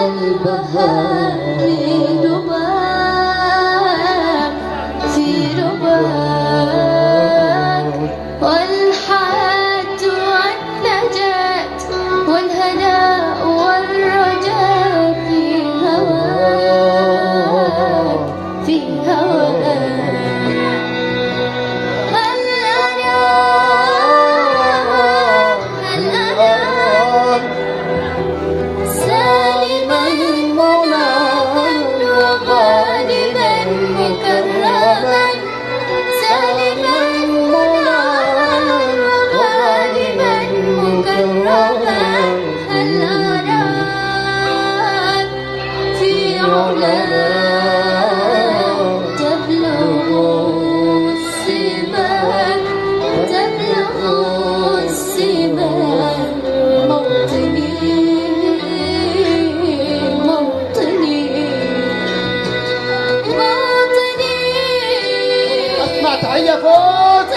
البهاء في لباك في رباك، والحياة والنجاة والهناء والرجاء في هواك في هواك. تحية فوق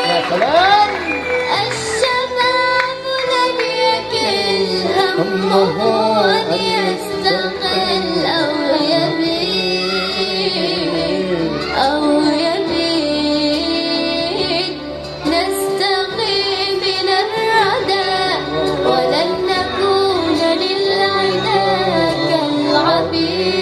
يا سلام. الشباب لم يكن همه أن يستقل أو يبيد نستقي من الردى ولن نكون للعدا كالعبيد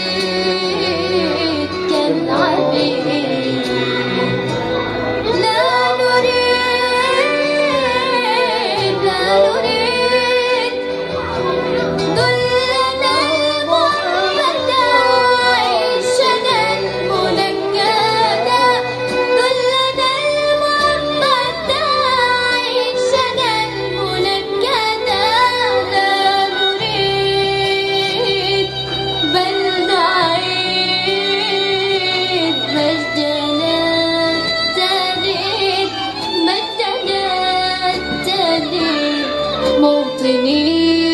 موطني.